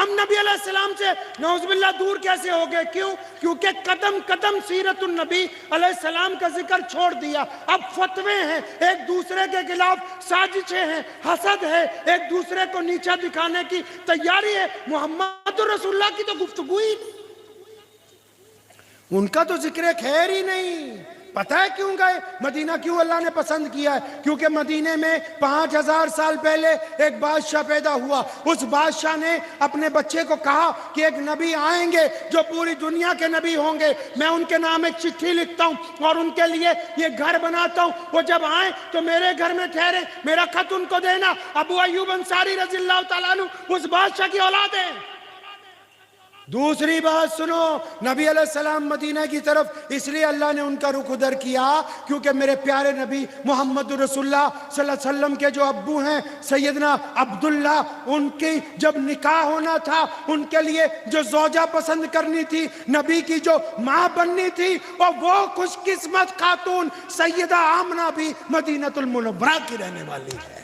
हम नबी अलैहिस्सलाम से नौजुबिल्लाह दूर कैसे हो गए? क्यों? क्योंकि कदम कदम सीरतुन नबी अलैहिस्सलाम का जिक्र छोड़ दिया। अब फतवे हैं, एक दूसरे के खिलाफ साजिशें हैं, हसद है, एक दूसरे को नीचा दिखाने की तैयारी है। मोहम्मद रसूलुल्लाह की तो गुफ्तगू ही नहीं, उनका तो जिक्र खैर ही नहीं। पता है क्यों गए मदीना? क्यों अल्लाह ने पसंद किया है? क्योंकि मदीने में 5000 साल पहले एक बादशाह पैदा हुआ। उस बादशाह ने अपने बच्चे को कहा कि एक नबी आएंगे जो पूरी दुनिया के नबी होंगे, मैं उनके नाम एक चिट्ठी लिखता हूं और उनके लिए ये घर बनाता हूं, वो जब आए तो मेरे घर में ठहरे, मेरा खत उनको देना। अबू अय्यूब अंसारी रज़ियल्लाहु ताला अन्हु उस बादशाह की औलाद है। दूसरी बात सुनो, नबी अलैहिस्सलाम मदीना की तरफ इसलिए अल्लाह ने उनका रुख उधर किया क्योंकि मेरे प्यारे नबी मोहम्मद रसूलुल्लाह सल्लल्लाहु अलैहि वसल्लम के जो अब्बू हैं सैयदना अब्दुल्ला, उनकी जब निकाह होना था, उनके लिए जो ज़ौजा पसंद करनी थी, नबी की जो माँ बननी थी, और वो खुशकिस्मत खातून सैयदा आमना भी मदीनतुल मुनव्वरा की रहने वाली है।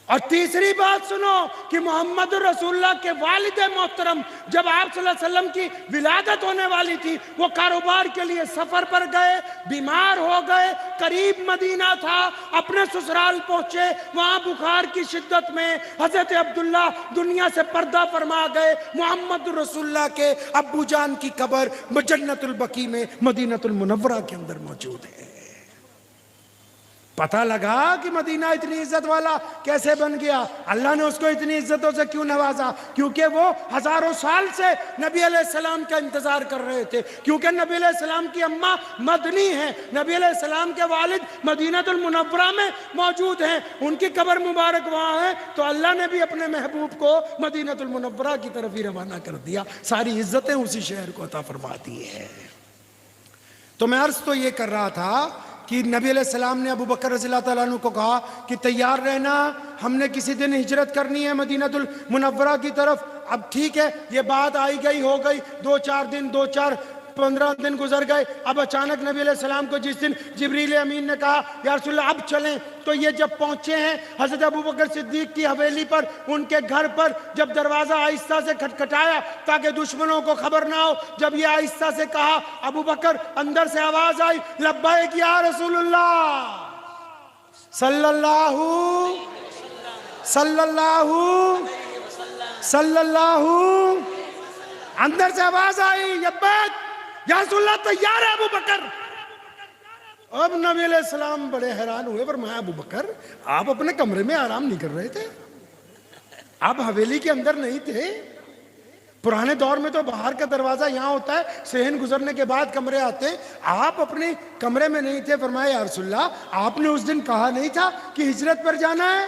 और तीसरी बात सुनो कि मोहम्मद रसूलुल्लाह के वालिद मोहतरम जब आप सल्लल्लाहु अलैहि वसल्लम की विलादत होने वाली थी, वो कारोबार के लिए सफर पर गए, बीमार हो गए, करीब मदीना था, अपने ससुराल पहुंचे, वहां बुखार की शिद्दत में हजरत अब्दुल्ला दुनिया से पर्दा फरमा गए। मोहम्मद रसूलुल्लाह के अब्बू जान की कब्र जन्नतुल बकी में मदीनतुल मुनव्वरा के अंदर मौजूद है। पता लगा कि मदीना इतनी इज्जत वाला कैसे बन गया? अल्लाह ने उसको इतनी इज्जतों से क्यों नवाजा? क्योंकि वो हजारों साल से नबी अलैहिस्सलाम का इंतजार कर रहे थे, क्योंकि नबी अलैहिस्सलाम की अम्मा मदनी है, नबी अलैहिस्सलाम के वालिद मदीनतुल मुनव्वरा में मौजूद हैं, उनकी कब्र मुबारक वहाँ है, तो अल्लाह ने भी अपने महबूब को मदीनतुल मुनव्वरा की तरफ ही रवाना कर दिया। सारी इज्जतें उसी शहर को अता फरमा दी है। तो मैं अर्ज तो ये कर रहा था कि नबी अलैहिस्सलाम ने अबू बकर रज़ियल्लाहु ताला अन्हु को कहा कि तैयार रहना, हमने किसी दिन हिजरत करनी है मदीनतुल मुनव्वरा की तरफ। अब ठीक है, ये बात आई गई हो गई, 2-4 दिन 15 दिन गुजर गए। अब अचानक नबी अलैहिस्सलाम को जिस दिन जिब्रील अमीन ने कहा या रसूलल्लाह अब चलें, तो ये जब पहुंचे हैं हजरत अबू बकर सिद्दीक की हवेली पर, उनके घर पर, जब दरवाजा आहिस्ता से खटखटाया ताकि दुश्मनों को खबर ना हो, जब ये आहिस्ता से कहा अबू बकर, अंदर से आवाज आई लब्बैक या रसूलल्लाह सल्लल्लाहु अंदर से आवाज आई लब्बैक या रसूलल्लाह, तैयार है अबू बकर। अब नबी अलैहिस्सलाम बड़े हैरान हुए, पर मैं अबू बकर आप अपने कमरे में आराम नहीं कर रहे थे? आप हवेली के अंदर नहीं थे? पुराने दौर में तो बाहर का दरवाजा यहाँ होता है, सहन गुजरने के बाद कमरे आते हैं, आप अपने कमरे में नहीं थे। फरमाया या रसूलल्लाह, आपने उस दिन कहा नहीं था कि हिजरत पर जाना है,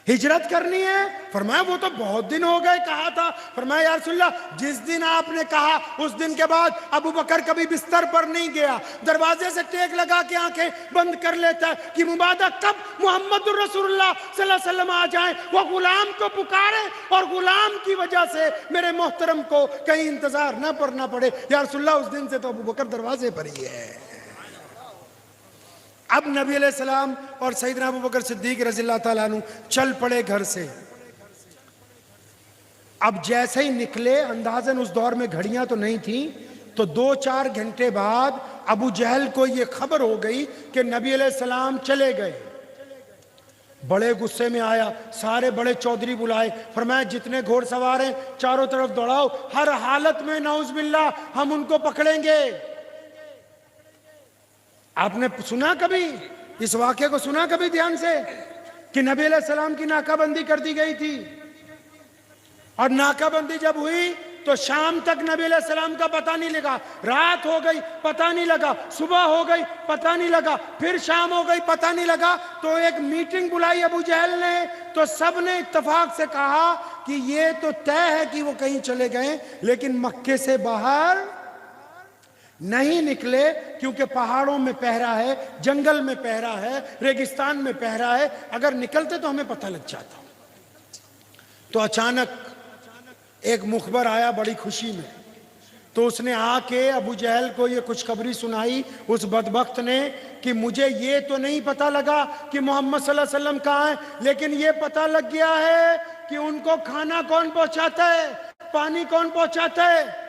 हिजरत करनी है? फरमाया वो तो बहुत दिन हो गए कहा था। फरमाया या रसूलल्लाह, जिस दिन आपने कहा उस दिन के बाद अबू बकर कभी बिस्तर पर नहीं गया, दरवाजे से टेक लगा के आंखें बंद कर लेता है कि मुबादा कब मोहम्मद रसूलुल्लाह सल्लल्लाहु अलैहि वसल्लम आ जाएं, वो गुलाम को पुकारे और गुलाम की वजह से मेरे मोहतरम को कहीं इंतजार न करना पड़े। या रसूलल्लाह, उस दिन से तो अबू बकर दरवाजे पर ही है। अब नबी अलैहिस्सलाम और सैयदना अबू बकर सिद्दीक रज़ियल्लाहु ताला अन्हु चल पड़े घर से। अब जैसे ही निकले, अंदाजन उस दौर में घड़ियां तो नहीं थी, तो 2-4 घंटे बाद अबू जहल को यह खबर हो गई कि नबी अलैहिस्सलाम चले गए। बड़े गुस्से में आया, सारे बड़े चौधरी बुलाए, फरमाया जितने घोड़सवार हैं चारों तरफ दौड़ाओ, हर हालत में नाउज़ बिल्लाह हम उनको पकड़ेंगे। आपने सुना कभी इस वाक्य को? सुना कभी ध्यान से कि नबी अलैहिस्सलाम की नाकाबंदी कर दी गई थी? और नाकाबंदी जब हुई तो शाम तक नबी अलैहिस्सलाम का पता नहीं लगा, रात हो गई पता नहीं लगा, सुबह हो गई पता नहीं लगा, फिर शाम हो गई पता नहीं लगा। तो एक मीटिंग बुलाई अबू जहल ने, तो सब ने इत्तेफाक से कहा कि ये तो तय है कि वो कहीं चले गए, लेकिन मक्के से बाहर नहीं निकले, क्योंकि पहाड़ों में पहरा है, जंगल में पहरा है, रेगिस्तान में पहरा है, अगर निकलते तो हमें पता लग जाता। तो अचानक एक मुखबर आया बड़ी खुशी में तो उसने आके अबू जहल को ये खुशखबरी सुनाई उस बदबख्त ने कि मुझे ये तो नहीं पता लगा कि मोहम्मद सल्लल्लाहु अलैहि वसल्लम कहाँ है, लेकिन ये पता लग गया है कि उनको खाना कौन पहुंचाता है, पानी कौन पहुंचाता है।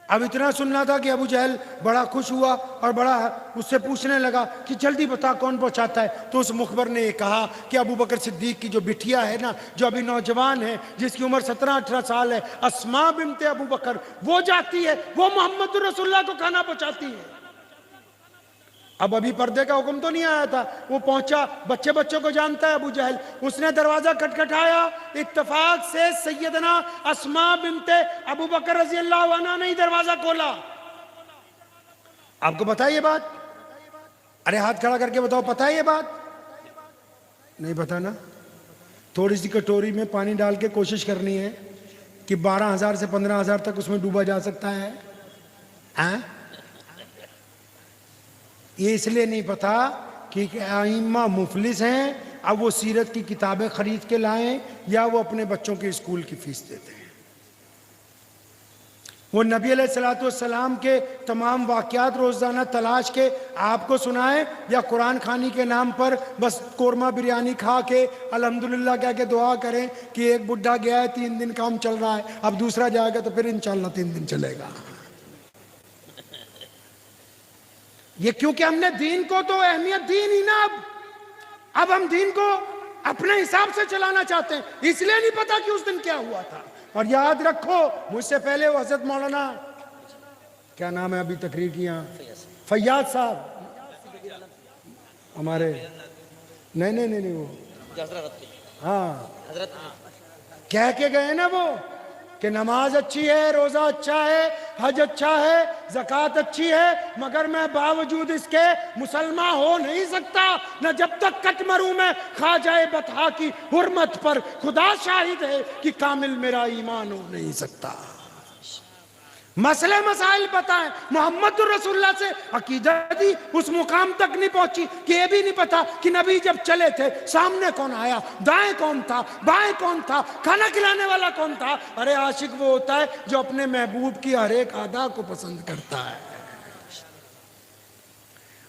अब इतना सुनना था कि अबू जहल बड़ा खुश हुआ और बड़ा उससे पूछने लगा कि जल्दी बता कौन पहुंचाता है। तो उस मुखबर ने ये कहा कि अबू बकर सिद्दीक की जो बिटिया है ना, जो अभी नौजवान है, जिसकी उम्र 17-18 साल है, अस्मा बिन्ते अबू बकर, वो जाती है, वो मोहम्मद रसूलुल्लाह को खाना पहुंचाती है। अब अभी पर्दे का हुक्म तो नहीं आया था, वो पहुंचा, बच्चों को जानता है अबू जहल। उसने दरवाजा खटखटाया, इत्तेफाक से सैयदना अस्मा बिन्ते अबू बकर रजी अल्लाह अन्हा ने दरवाजा खोला। आपको पता है ये बात? अरे हाथ खड़ा करके बताओ, पता है ये बात? नहीं पता ना? थोड़ी सी कटोरी में पानी डाल के कोशिश करनी है कि 12,000 से 15,000 तक उसमें डूबा जा सकता है। ये इसलिए नहीं पता कि आइम्मा मुफलिस हैं, अब वो सीरत की किताबें खरीद के लाएं या वो अपने बच्चों के स्कूल की फीस देते हैं। वो नबी अलैहिस्सलाम के तमाम वाक़यात रोज़ाना तलाश के आपको सुनाएं या कुरान खानी के नाम पर बस कोरमा बिरयानी खा के अल्हम्दुलिल्लाह कह के दुआ करें कि एक बुढ़ा गया है 3 दिन काम चल रहा है, अब दूसरा जाएगा तो फिर इंशाल्लाह 3 दिन चलेगा। ये क्योंकि हमने दीन को तो अहमियत दी नहीं ना। अब हम दीन को अपने हिसाब से चलाना चाहते हैं, इसलिए नहीं पता कि उस दिन क्या हुआ था। और याद रखो, मुझसे पहले वो हजरत मौलाना क्या नाम है अभी तकरीर किया, फैयाज साहब हमारे, नहीं वो हाँ कह के गए ना वो कि नमाज अच्छी है, रोजा अच्छा है, हज अच्छा है, ज़कात अच्छी है, मगर मैं बावजूद इसके मुसलमान हो नहीं सकता न जब तक कट मरूं मैं ख्वाजा बतहा की हुर्मत पर, खुदा शाहिद है कि कामिल मेरा ईमान हो नहीं सकता। मसले मसाइल बताएं, मोहम्मद रसूलुल्लाह से अकीदत ही उस मुकाम तक नहीं पहुंची कि ये भी नहीं पता कि नबी जब चले थे सामने कौन आया, दाएं कौन था, बाएं कौन था, खाना खिलाने वाला कौन था। अरे आशिक वो होता है जो अपने महबूब की हर एक अदा को पसंद करता है।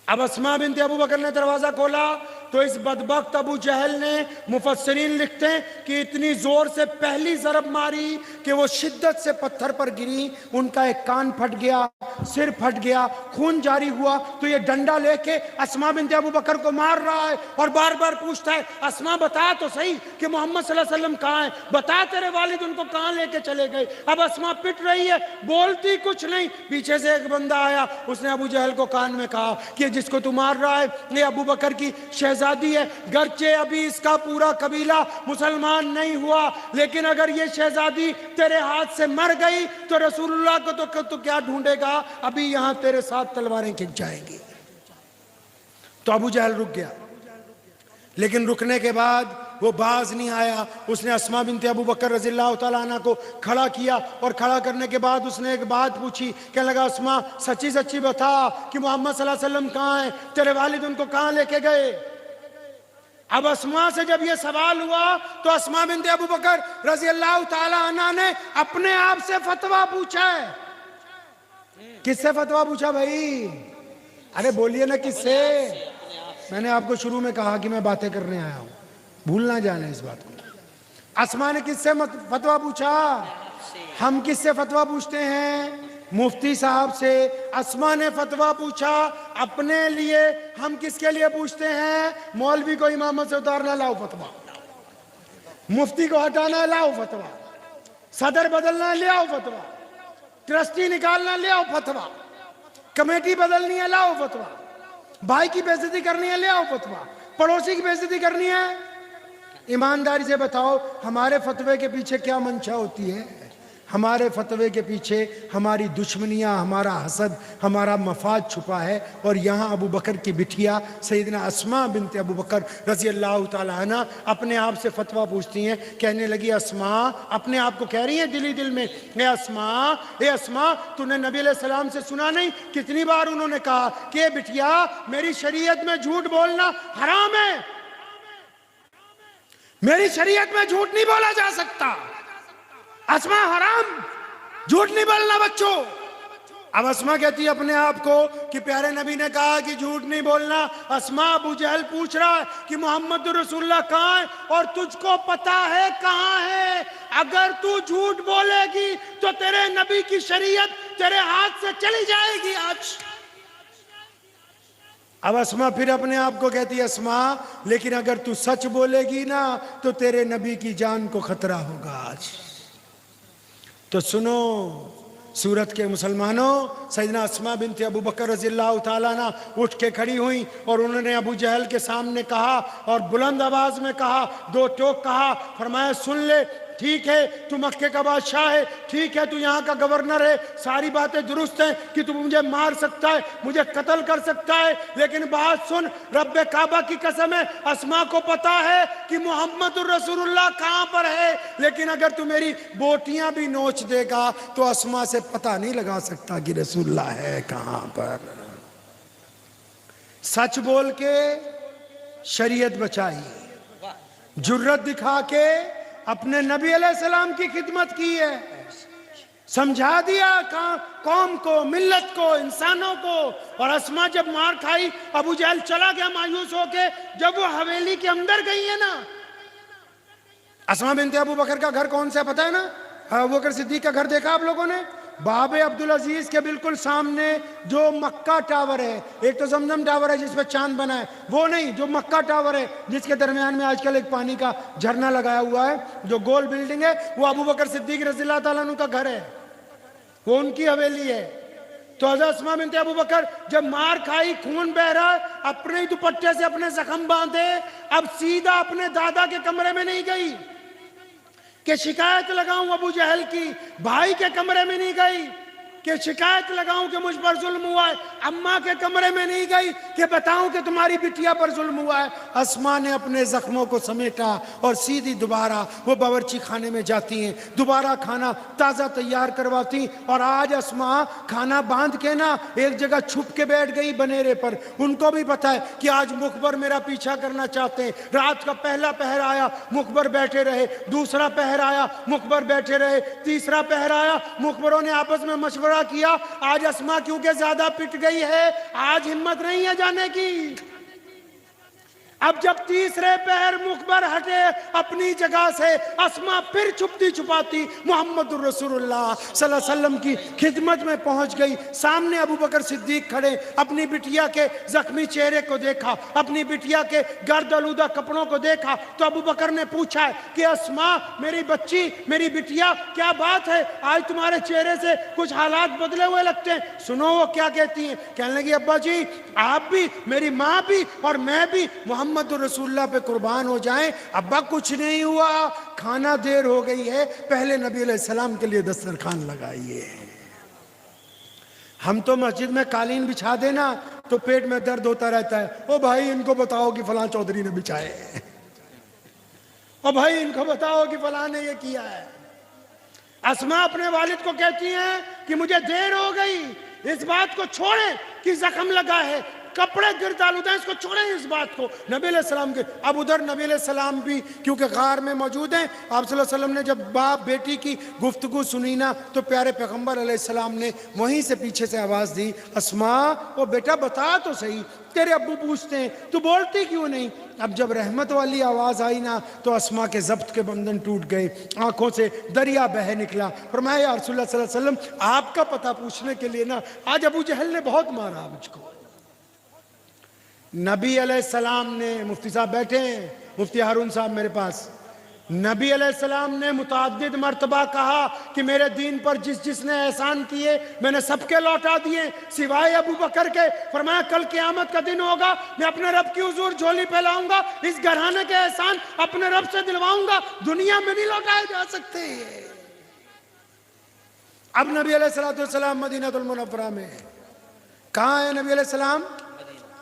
अब अस्मा बिन्ते अबू बकर ने दरवाजा खोला तो इस बदबख्त अबू जहल ने, मुफस्सिरीन लिखते हैं कि इतनी जोर से पहली ज़रब मारी कि वो शिद्दत से पत्थर पर गिरी, उनका एक कान फट गया, सिर फट गया, खून जारी हुआ। तो ये डंडा लेके अस्मा बिन्ते अबू बकर को मार रहा है और बार बार पूछता है, अस्मा बता तो सही कि मोहम्मद सल्लल्लाहु अलैहि वसल्लम कहाँ है, बता तेरे वालिद उनको कहाँ लेके चले गए। अब अस्मा पिट रही है, बोलती कुछ नहीं। पीछे से एक बंदा आया, उसने अबू जहल को कान में कहा कि जिसको तू मार रहा है ये अबू बकर की शहजादी है, गर्चे अभी इसका पूरा कबीला मुसलमान नहीं हुआ, लेकिन अगर ये शहजादी तेरे हाथ से मर गई तो रसूलुल्लाह को तो क्या ढूंढेगा, अभी यहां तेरे साथ तलवारें खिंच जाएंगी। तो अबू जहल रुक गया, लेकिन रुकने के बाद वो बाज नहीं आया। उसने अस्मा बिन्ते अबू बकर रज़ियल्लाहु ताला अन्हा को खड़ा किया और खड़ा करने के बाद उसने एक बात पूछी। कहने लगा, अस्मा सच्ची सच्ची बता कि मोहम्मद सल्लल्लाहु अलैहि वसल्लम कहाँ हैं, तेरे वालिद उनको कहाँ लेके गए। अब अस्मा से जब ये सवाल हुआ तो अस्मा बिन्ते अबू बकर रज़ियल्लाहु ताला अन्हा ने अपने आप से फतवा पूछा है। किससे फतवा पूछा भाई? अरे बोलिए ना किससे। मैंने आपको शुरू में कहा कि मैं बातें करने आया हूं, भूल ना जाना इस बात को। अस्मा ने किससे फतवा पूछा? हम किससे फतवा पूछते हैं? मुफ्ती साहब से। अस्मा ने फतवा पूछा अपने लिए, हम किसके लिए पूछते हैं? मौलवी को इमामत से उतारना, लाओ फतवा। मुफ्ती को हटाना, लाओ फतवा। सदर बदलना, ले आओ फतवा। ट्रस्टी निकालना, ले आओ फतवा। कमेटी बदलनी है, लाओ फतवा। भाई की बेइज्जती करनी है, ले आओ फतवा। पड़ोसी की बेइज्जती करनी है। ईमानदारी से बताओ हमारे फतवे के पीछे क्या मंशा होती है? हमारे फतवे के पीछे हमारी दुश्मनियां, हमारा हसद, हमारा मफाद छुपा है। और यहाँ अबू बकर की बिटिया सैयदना अस्मा बिन्ते अबू बकर रज़ियल्लाहु ताला अन्हा अपने आप से फतवा पूछती हैं। कहने लगी, अस्मा अपने आप को कह रही है दिली दिल में, ए अस्मा तूने नबी अलैहिस्सलाम से सुना नहीं कितनी बार उन्होंने कहा कि बिटिया मेरी शरीयत में झूठ बोलना हराम है, मेरी शरीयत में झूठ नहीं बोला जा सकता। अस्मा हराम, झूठ नहीं बोलना बच्चों। अब अस्मा कहती है अपने आप को कि प्यारे नबी ने कहा कि झूठ नहीं बोलना। अस्मा, अबू जहल पूछ रहा है कि मोहम्मद रसूलुल्लाह कहाँ है और तुझको पता है कहाँ है। अगर तू झूठ बोलेगी तो तेरे नबी की शरीयत तेरे हाथ से चली जाएगी आज। अब अस्मा फिर अपने आप को कहती है अस्मा, लेकिन अगर तू सच बोलेगी ना तो तेरे नबी की जान को खतरा होगा आज। तो सुनो सूरत के मुसलमानों, सैयदना अस्मा बिन्त अबू बकर रज़ियल्लाहु ताला अन्हा उठ के खड़ी हुई और उन्होंने अबू जहल के सामने कहा और बुलंद आवाज में कहा, दो टोक कहा, फरमाया सुन ले, ठीक है तू मक्के का बादशाह है, ठीक है तू यहाँ का गवर्नर है, सारी बातें दुरुस्त हैं कि तू मुझे मार सकता है, मुझे कत्ल कर सकता है, लेकिन बात सुन, रब्बे काबा की कसम है, अस्मा को पता है कि मोहम्मद रसूलुल्लाह कहाँ पर है, लेकिन अगर तू मेरी बोटियां भी नोच देगा तो अस्मा से पता नहीं लगा सकता कि रसूलुल्लाह है कहाँ पर। सच बोल के शरीयत बचाई, जुर्रत दिखा के अपने नबी अलैहिस्सलाम की खिदमत की है, समझा दिया कौम को, मिल्लत को, इंसानों को। और अस्मा जब मार खाई, अबू जहल चला गया मायूस होके। जब वो हवेली के अंदर गई है ना, अस्मा बिन्त अबू बकर का घर कौन सा है पता है ना? अबू बकर सिद्दीक का घर देखा आप लोगों ने? बाबे अब्दुल अजीज के बिल्कुल सामने जो मक्का टावर है, एक तो जमजम टावर है जिसपे चांद बना है, वो नहीं, जो मक्का टावर है जिसके दरमियान में आजकल एक पानी का झरना लगाया हुआ है, जो गोल बिल्डिंग है, वो अबू बकर सिद्दीक रज़ियल्लाहु ताला अन्हु का घर है, वो उनकी हवेली है। तो हज़रत अस्मा बिन्त अबू बकर जब मार खाई, खून बह रहा है, अपने ही दुपट्टे से अपने जख्म बांधे, अब सीधा अपने दादा के कमरे में नहीं गई कि शिकायत लगाऊं अबू जहल की, भाई के कमरे में नहीं गई कि शिकायत लगाऊं कि मुझ पर जुल्म हुआ है, अम्मा के कमरे में नहीं गई कि बताऊं कि तुम्हारी बिटिया पर जुल्म हुआ है। अस्मा ने अपने जख्मों को समेटा और सीधी दोबारा वो बावर्ची खाने में जाती हैं, दोबारा खाना ताज़ा तैयार करवाती। और आज अस्मा खाना बांध के ना एक जगह छुप के बैठ गई बनेरे पर। उनको भी पता है कि आज मुखबर मेरा पीछा करना चाहते हैं। रात का पहला पहर आया, मुखबर बैठे रहे, दूसरा पहर आया, मुखबर बैठे रहे, तीसरा पहर आया, मुखबरों ने आपस में मशवरा किया। आज अस्मा क्योंकि ज्यादा पिट गई है, आज हिम्मत नहीं है जाने की। अब जब तीसरे पहर मुखबर हटे अपनी जगह से, अस्मा फिर छुपती छुपाती मोहम्मद रसूलुल्लाह सल्लल्लाहु अलैहि वसल्लम की खिदमत में पहुंच गई। सामने अबू बकर सिद्दीक खड़े, अपनी बिटिया के जख्मी चेहरे को देखा, अपनी बिटिया के गर्द आलूदा कपड़ों को देखा, तो अबू बकर ने पूछा कि अस्मा मेरी बच्ची, मेरी बिटिया, क्या बात है, आज तुम्हारे चेहरे से कुछ हालात बदले हुए लगते हैं। सुनो वो क्या कहती हैं। कहने लगी अब्बा जी आप भी, मेरी माँ भी और मैं भी मोहम्मद रसूलुल्लाह पे कुर्बान हो जाएं। अब्बा कुछ नहीं हुआ, खाना देर हो गई है, पहले नबी अलैहिस्सलाम के लिए दस्तरखान लगाइए। हम तो मस्जिद में कालीन बिछा देना तो पेट में दर्द होता रहता है। ओ भाई इनको बताओ कि फलां चौधरी ने बिछाए, ओ भाई इनको बताओ कि फलां ने ये किया है। अस्मा अपने वालिद को कहती हैं कि मुझे देर हो गई, इस बात को छोड़ें कि जख्म लगा है, कपड़े गिरद आलूदा है, इसको छोड़ें इस बात को। नबी अलैहिस्सलाम के, अब उधर नबी अलैहिस्सलाम भी क्योंकि गार में मौजूद हैं। आप सल्लल्लाहु अलैहि वसल्लम ने जब बाप बेटी की गुफ्तगू सुनी ना, तो प्यारे पैगंबर अलैहिस्सलाम ने वहीं से पीछे से आवाज़ दी, अस्मा वो बेटा बता तो सही, तेरे अब्बू पूछते हैं तू बोलती क्यों नहीं। अब जब रहमत वाली आवाज़ आई ना तो अस्मा के जब्त के बंधन टूट गए, आंखों से दरिया बह निकला। फरमाया या रसूलुल्लाह सल्लल्लाहु अलैहि वसल्लम आपका पता पूछने के लिए ना आज अबू जहल ने बहुत मारा मुझको। नबी अलैहिस्सलाम ने, मुफ्ती साहब बैठे हैं, मुफ्ती हारून साहब मेरे पास, नबी अलैहिस्सलाम ने मुतअद्दिद मर्तबा कहा कि मेरे दीन पर जिस जिसने एहसान किए मैंने सबके लौटा दिए सिवाय अबू बकर के। फरमाया कल क़यामत का दिन होगा, मैं अपने रब की हुजूर झोली फैलाऊंगा, इस घराने के एहसान अपने रब से दिलवाऊंगा, दुनिया में नहीं लौटाए जा सकते। अब नबी अलैहिस्सलाम मदीनतुल मुनव्वरा में, कहाँ है नबी अलैहिस्सलाम?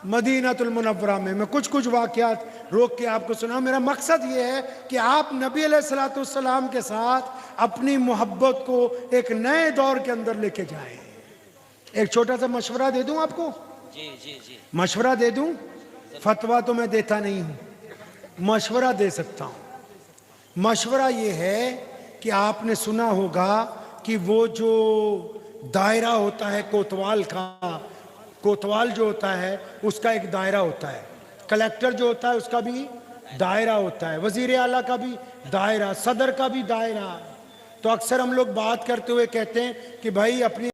मदीनतुल मुनव्वरा में। मैं कुछ कुछ वाक़यात रोक के आपको सुनाऊं। मेरा मकसद ये है कि आप नबी अलैहिस्सलाम के साथ अपनी मोहब्बत को एक नए दौर के अंदर लेके जाएं। एक छोटा सा मशवरा दे दूं आपको? जी। मशवरा दे दूं? फतवा तो मैं देता नहीं हूं, मशवरा दे सकता हूं। मशवरा ये है कि आपने सुना होगा कि वो जो दायरा होता है कोतवाल का, कोतवाल जो होता है उसका एक दायरा होता है, कलेक्टर जो होता है उसका भी दायरा होता है, वजीर आला का भी दायरा, सदर का भी दायरा। तो अक्सर हम लोग बात करते हुए कहते हैं कि भाई अपनी